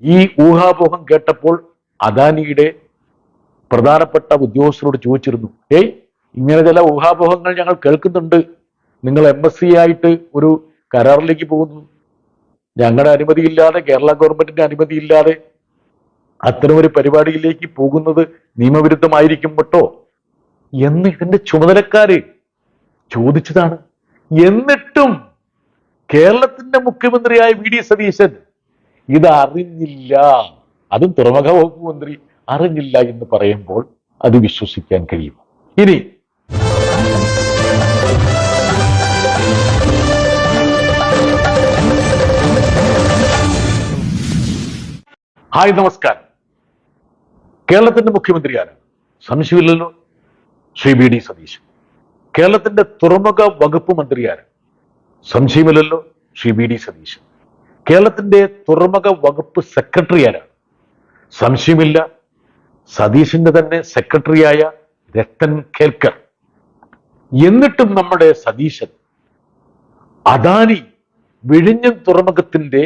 ഈ ഊഹാപോഹം കേട്ടപ്പോൾ അദാനിയുടെ പ്രധാനപ്പെട്ട ഉദ്യോഗസ്ഥരോട് ചോദിച്ചിരുന്നു, ഇങ്ങനെ ചില ഊഹാപോഹങ്ങൾ ഞങ്ങൾ കേൾക്കുന്നുണ്ട്, നിങ്ങൾ MSC ആയിട്ട് ഒരു കരാറിലേക്ക് പോകുന്നു, ഞങ്ങളുടെ അനുമതിയില്ലാതെ, കേരള ഗവൺമെന്റിന്റെ അനുമതിയില്ലാതെ അത്തരമൊരു പരിപാടിയിലേക്ക് പോകുന്നത് നിയമവിരുദ്ധമായിരിക്കും കേട്ടോ എന്ന് ഇതിന്റെ ചുമതലക്കാര് ചോദിച്ചതാണ്. എന്നിട്ടും കേരളത്തിന്റെ മുഖ്യമന്ത്രിയായ VD സതീശൻ ഇത് അറിഞ്ഞില്ല, അതും തുറമുഖ വകുപ്പ് മന്ത്രി അറിഞ്ഞില്ല എന്ന് പറയുമ്പോൾ അത് വിശ്വസിക്കാൻ കഴിയും? ഇനി ഹായ്, നമസ്കാരം. കേരളത്തിന്റെ മുഖ്യമന്ത്രി ആരാണ്? സംശയമില്ലല്ലോ, ശ്രീ VD സതീശൻ. കേരളത്തിന്റെ തുറമുഖ വകുപ്പ് മന്ത്രി ആരാണ്? സംശയമില്ലല്ലോ, ശ്രീ VD സതീശൻ. കേരളത്തിന്റെ തുറമുഖ വകുപ്പ് സെക്രട്ടറി ആരാണ്? സംശയമില്ല, സതീശന്റെ തന്നെ സെക്രട്ടറിയായ രത്തൻ കേൽക്കർ. എന്നിട്ടും നമ്മുടെ സതീശൻ അദാനി വിഴിഞ്ഞം തുറമുഖത്തിന്റെ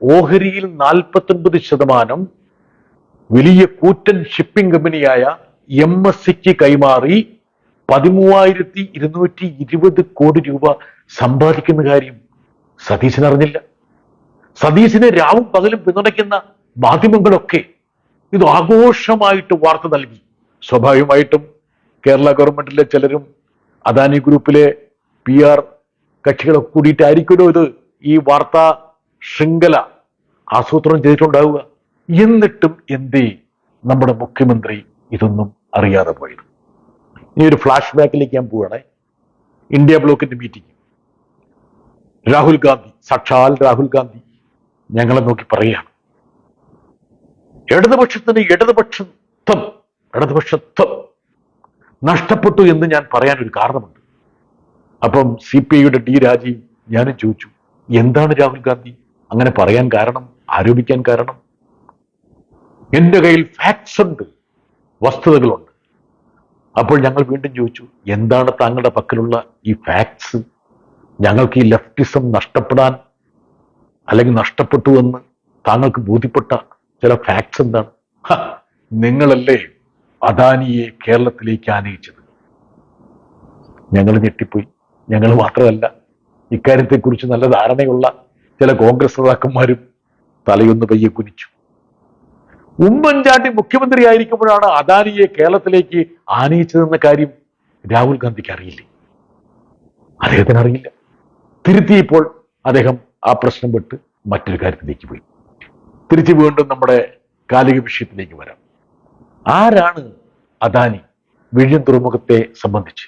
ഓഹരിയിൽ 49% വലിയ കൂറ്റൻ ഷിപ്പിംഗ് കമ്പനിയായ MSCക്ക് കൈമാറി 13,220 കോടി രൂപ സമ്പാദിക്കുന്ന കാര്യം സതീശൻ അറിഞ്ഞില്ല. സതീശനെ രാവും പകലും പിന്തുണയ്ക്കുന്ന മാധ്യമങ്ങളൊക്കെ ഇത് ആഘോഷമായിട്ട് വാർത്ത നൽകി. സ്വാഭാവികമായിട്ടും കേരള ഗവൺമെന്റിലെ ചിലരും അദാനി ഗ്രൂപ്പിലെ PR കക്ഷികളൊക്കെ കൂടിയിട്ടായിരിക്കുമല്ലോ ഇത് ഈ വാർത്താ ശൃംഖല ആസൂത്രണം ചെയ്തിട്ടുണ്ടാവുക. എന്നിട്ടും എന്തേ നമ്മുടെ മുഖ്യമന്ത്രി ഇതൊന്നും അറിയാതെ പോയത്? ഇനി ഒരു ഫ്ലാഷ് ബാക്കിലേക്ക് ഞാൻ പോവുകയാണെ. ഇന്ത്യ ബ്ലോക്കിന്റെ മീറ്റിംഗ്, രാഹുൽ ഗാന്ധി, സാക്ഷാൽ രാഹുൽ ഗാന്ധി ഞങ്ങളെ നോക്കി പറയുകയാണ്, ഇടതുപക്ഷത്തിന് ഇടതുപക്ഷത്വം നഷ്ടപ്പെട്ടു എന്ന് ഞാൻ പറയാനൊരു കാരണമുണ്ട്. അപ്പം CPIയുടെ D രാജീവ് ഞാനും ചോദിച്ചു, എന്താണ് രാഹുൽ ഗാന്ധി അങ്ങനെ പറയാൻ കാരണം, ആരോപിക്കാൻ കാരണം? എന്റെ കയ്യിൽ ഫാക്ട്സ് ഉണ്ട്, വസ്തുതകളുണ്ട്. അപ്പോൾ ഞങ്ങൾ വീണ്ടും ചോദിച്ചു, എന്താണ് താങ്കളുടെ പക്കലുള്ള ഈ ഫാക്ട്സ്? ഞങ്ങൾക്ക് ഈ ലെഫ്റ്റിസം നഷ്ടപ്പെടാൻ അല്ലെങ്കിൽ നഷ്ടപ്പെട്ടു എന്ന് താങ്കൾക്ക് ബോധ്യപ്പെട്ട ചില ഫാക്ട്സ് എന്താണ്? നിങ്ങളല്ലേ അദാനിയെ കേരളത്തിലേക്ക് ആനയിച്ചത്. ഞങ്ങൾ ഞെട്ടിപ്പോയി. ഞങ്ങൾ മാത്രമല്ല, ഇക്കാര്യത്തെക്കുറിച്ച് നല്ല ധാരണയുള്ള ചില കോൺഗ്രസ് നേതാക്കന്മാരും തലയൊന്ന് പയ്യെ കുനിച്ചു. ഉമ്മൻചാണ്ടി മുഖ്യമന്ത്രി ആയിരിക്കുമ്പോഴാണ് അദാനിയെ കേരളത്തിലേക്ക് ആനയിച്ചതെന്ന കാര്യം രാഹുൽ ഗാന്ധിക്ക് അറിയില്ലേ? അദ്ദേഹത്തിന് അറിയില്ല. തിരുത്തിയപ്പോൾ അദ്ദേഹം ആ പ്രശ്നം വിട്ട് മറ്റൊരു കാര്യത്തിലേക്ക് പോയി. തിരിച്ചു വീണ്ടും നമ്മുടെ കാലിക വിഷയത്തിലേക്ക് വരാം. ആരാണ് അദാനി? വിഴിഞ്ഞം തുറമുഖത്തെ സംബന്ധിച്ച്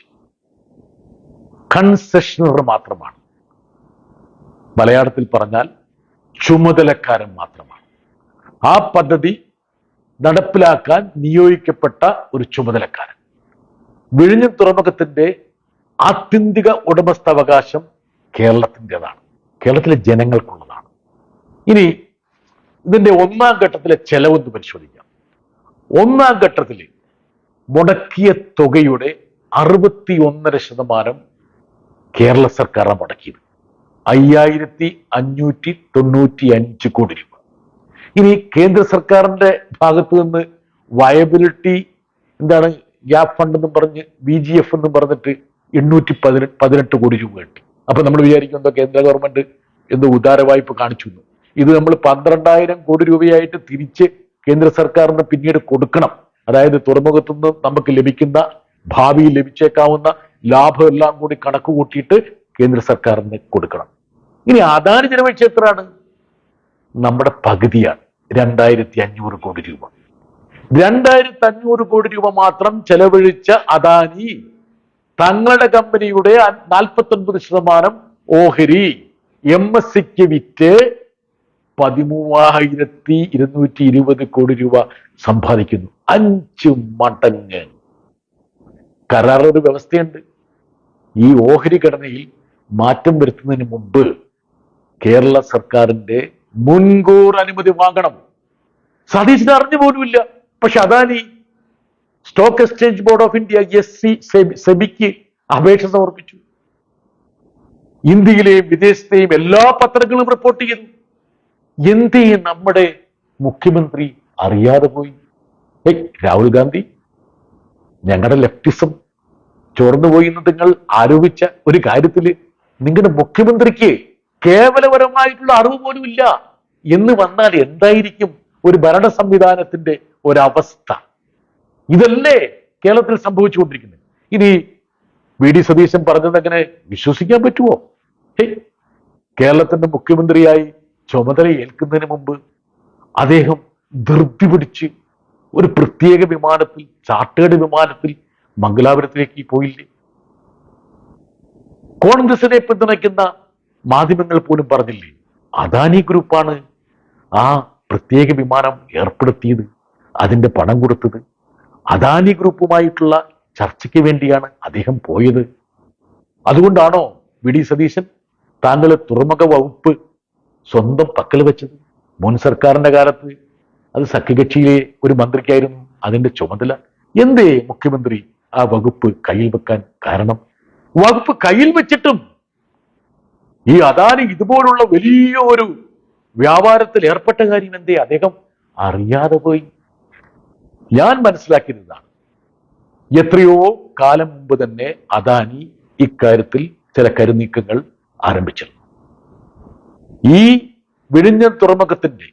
കൺസെഷണർ മാത്രമാണ്. മലയാളത്തിൽ പറഞ്ഞാൽ ചുമതലക്കാരൻ മാത്രമാണ്. ആ പദ്ധതി നടപ്പിലാക്കാൻ നിയോഗിക്കപ്പെട്ട ഒരു ചുമതലക്കാരൻ. വിഴിഞ്ഞം തുറമുഖത്തിന്റെ ആത്യന്തിക ഉടമസ്ഥാവകാശം കേരളത്തിൻ്റെതാണ്, കേരളത്തിലെ ജനങ്ങൾക്കുള്ളതാണ്. ഇനി ഇതിന്റെ ഒന്നാം ഘട്ടത്തിലെ ചെലവെന്ന് പരിശോധിക്കാം. ഒന്നാം ഘട്ടത്തിൽ മുടക്കിയ തുകയുടെ 61.5% കേരള സർക്കാരാണ് മുടക്കിയത്, 5,595 കോടി രൂപ. ഇനി കേന്ദ്ര സർക്കാരിന്റെ ഭാഗത്ത് നിന്ന് വയബിലിറ്റി ഗ്യാപ് ഫണ്ട് എന്നും പറഞ്ഞ് VGF എന്നും പറഞ്ഞിട്ട് 818 കോടി രൂപ കിട്ടി. അപ്പൊ നമ്മൾ വിചാരിക്കും കേന്ദ്ര ഗവൺമെന്റ് എന്തോ ഉദാര വായ്പ കാണിച്ചു. ഇത് നമ്മൾ 12,000 കോടി രൂപയായിട്ട് തിരിച്ച് കേന്ദ്ര സർക്കാരിന് പിന്നീട് കൊടുക്കണം. അതായത് തുറമുഖത്തുനിന്ന് നമുക്ക് ലഭിക്കുന്ന, ഭാവിയിൽ ലഭിച്ചേക്കാവുന്ന ലാഭം എല്ലാം കൂടി കണക്ക് കൂട്ടിയിട്ട് കേന്ദ്ര സർക്കാരിന് കൊടുക്കണം. ഇനി അദാനി ചെലവഴിച്ച എത്രയാണ്? നമ്മുടെ പകുതിയാണ്, 2,500 കോടി രൂപ. 2,500 കോടി രൂപ മാത്രം ചെലവഴിച്ച അദാനി തങ്ങളുടെ കമ്പനിയുടെ 49% ഓഹരി MSCക്ക് വിറ്റ് 13,220 കോടി രൂപ സമ്പാദിക്കുന്നു. 5 മടങ്ങ്. കരാറൊരു വ്യവസ്ഥയുണ്ട്. ഈ ഓഹരി ഘടനയിൽ മാറ്റം വരുത്തുന്നതിന് മുമ്പ് കേരള സർക്കാരിന്റെ മുൻകൂർ അനുമതി വാങ്ങണം. സതീശന് അറിഞ്ഞു പോലുമില്ല. പക്ഷെ Adani stock exchange board of India സെബിക്ക് അപേക്ഷ സമർപ്പിച്ചു. ഇന്ത്യയിലെയും വിദേശത്തെയും എല്ലാ പത്രങ്ങളും റിപ്പോർട്ട് ചെയ്തു. എന്ത് നമ്മുടെ മുഖ്യമന്ത്രി അറിയാതെ പോയി? രാഹുൽ ഗാന്ധി, ഞങ്ങളുടെ ലെഫ്റ്റിസം ചോർന്നുപോയി എന്ന് നിങ്ങൾ ആരോപിച്ച ഒരു കാര്യത്തിൽ നിങ്ങളുടെ മുഖ്യമന്ത്രിക്ക് കേവലപരമായിട്ടുള്ള അറിവ് പോലും ഇല്ല എന്ന് വന്നാൽ എന്തായിരിക്കും ഒരു ഭരണ സംവിധാനത്തിന്റെ ഒരവസ്ഥ? ഇതല്ലേ കേരളത്തിൽ സംഭവിച്ചുകൊണ്ടിരിക്കുന്നത്. ഇനി വി ഡി സതീശൻ പറഞ്ഞത് എങ്ങനെ വിശ്വസിക്കാൻ പറ്റുമോ? കേരളത്തിന്റെ മുഖ്യമന്ത്രിയായി ചുമതല ഏൽക്കുന്നതിന് മുമ്പ് അദ്ദേഹം ധൃതി പിടിച്ച് ഒരു പ്രത്യേക വിമാനത്തിൽ, ചാർട്ടേഡ് വിമാനത്തിൽ മംഗലാപുരത്തിലേക്ക് പോയില്ലേ? കോൺഗ്രസിനെ പിന്തുണയ്ക്കുന്ന മാധ്യമങ്ങൾ പോലും പറഞ്ഞില്ലേ അദാനി ഗ്രൂപ്പാണ് ആ പ്രത്യേക വിമാനം ഏർപ്പെടുത്തിയത്, അതിന്റെ പണം കൊടുത്തത്. അദാനി ഗ്രൂപ്പുമായിട്ടുള്ള ചർച്ചയ്ക്ക് വേണ്ടിയാണ് അദ്ദേഹം പോയത്. അതുകൊണ്ടാണോ വി ഡി സതീശൻ താങ്കൾ തുറമുഖ വകുപ്പ് സ്വന്തം പക്കൽ വെച്ചത്? മുൻ സർക്കാരിന്റെ കാലത്ത് അത് സഖ്യകക്ഷിയിലെ ഒരു മന്ത്രിക്കായിരുന്നു അതിന്റെ ചുമതല. എന്തേ മുഖ്യമന്ത്രി ആ വകുപ്പ് കയ്യിൽ വെക്കാൻ കാരണം? വകുപ്പ് കയ്യിൽ വെച്ചിട്ടും ഈ അദാനി ഇതുപോലുള്ള വലിയ ഒരു വ്യാപാരത്തിൽ ഏർപ്പെട്ട കാര്യം എന്തേ അദ്ദേഹം അറിയാതെ പോയി? ഞാൻ മനസ്സിലാക്കിയതാണ്, എത്രയോ കാലം മുമ്പ് തന്നെ അദാനി ഇക്കാര്യത്തിൽ ചില കരുനീക്കങ്ങൾ ആരംഭിച്ചിരുന്നു. ഈ വിഴിഞ്ഞം തുറമുഖത്തിന്റെ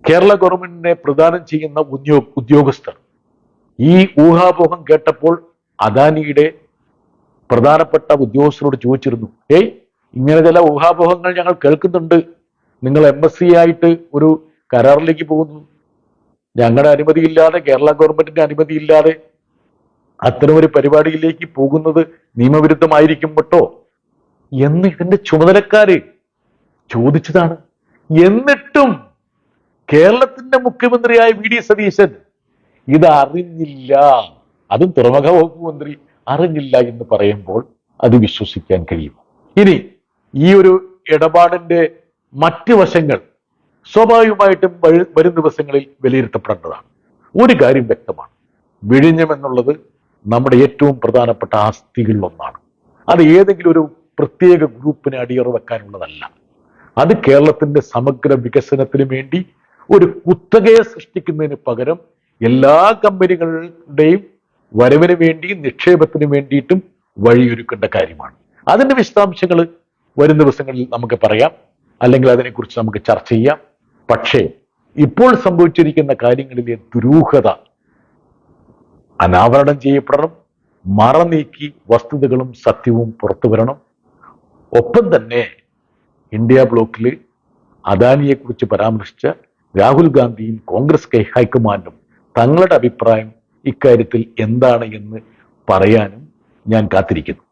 കേരള ഗവൺമെന്റിനെ പ്രദാനം ചെയ്യുന്ന ഉദ്യോഗസ്ഥർ ഈ ഊഹാപോഹം കേട്ടപ്പോൾ അദാനിയുടെ പ്രധാനപ്പെട്ട ഉദ്യോഗസ്ഥരോട് ചോദിച്ചിരുന്നു, ഇങ്ങനെ ചില ഊഹാപോഹങ്ങൾ ഞങ്ങൾ കേൾക്കുന്നുണ്ട്, നിങ്ങൾ MSc ആയിട്ട് ഒരു കരാറിലേക്ക് പോകുന്നു, ഞങ്ങളുടെ അനുമതിയില്ലാതെ, കേരള ഗവൺമെന്റിന്റെ അനുമതിയില്ലാതെ അത്തരമൊരു പരിപാടിയിലേക്ക് പോകുന്നത് നിയമവിരുദ്ധമായിരിക്കും കേട്ടോ എന്ന് ഇതിന്റെ ചുമതലക്കാര് ചോദിച്ചതാണ്. എന്നിട്ടും കേരളത്തിന്റെ മുഖ്യമന്ത്രിയായ വി ഡി സതീശൻ ഇത് അറിഞ്ഞില്ല, അതും തുറമുഖ വകുപ്പ് മന്ത്രി അറിഞ്ഞില്ല എന്ന് പറയുമ്പോൾ അത് വിശ്വസിക്കാൻ കഴിയും? ഇനി ഈ ഒരു ഇടപാടിന്റെ മറ്റ് വശങ്ങൾ സ്വാഭാവികമായിട്ടും വരും ദിവസങ്ങളിൽ വിലയിരുത്തപ്പെടേണ്ടതാണ്. ഒരു കാര്യം വ്യക്തമാണ്, വിഴിഞ്ഞം എന്നുള്ളത് നമ്മുടെ ഏറ്റവും പ്രധാനപ്പെട്ട ആസ്തികളിൽ ഒന്നാണ്. അത് ഏതെങ്കിലും ഒരു പ്രത്യേക ഗ്രൂപ്പിനെ അടിയറ വെക്കാനുള്ളതല്ല. അത് കേരളത്തിന്റെ സമഗ്ര വികസനത്തിന് വേണ്ടി ഒരു കുത്തകയെ സൃഷ്ടിക്കുന്നതിന് പകരം എല്ലാ കമ്പനികളുടെയും വരവിന് വേണ്ടി, നിക്ഷേപത്തിന് വേണ്ടിയിട്ടും വഴിയൊരുക്കേണ്ട കാര്യമാണ്. അതിന്റെ വിശദാംശങ്ങൾ വരും ദിവസങ്ങളിൽ നമുക്ക് പറയാം, അല്ലെങ്കിൽ അതിനെക്കുറിച്ച് നമുക്ക് ചർച്ച ചെയ്യാം. പക്ഷേ ഇപ്പോൾ സംഭവിച്ചിരിക്കുന്ന കാര്യങ്ങളിലെ ദുരൂഹത അനാവരണം ചെയ്യപ്പെടണം, മറനീക്കി വസ്തുതകളും സത്യവും പുറത്തു വരണം. ഒപ്പം തന്നെ ഇന്ത്യ ബ്ലോക്കിൽ അദാനിയെക്കുറിച്ച് പരാമർശിച്ച രാഹുൽ ഗാന്ധിയും കോൺഗ്രസ് ഹൈക്കമാൻഡും തങ്ങളുടെ അഭിപ്രായം ഇക്കാര്യത്തിൽ എന്താണ് എന്ന് പറയാനും ഞാൻ കാത്തിരിക്കുന്നു.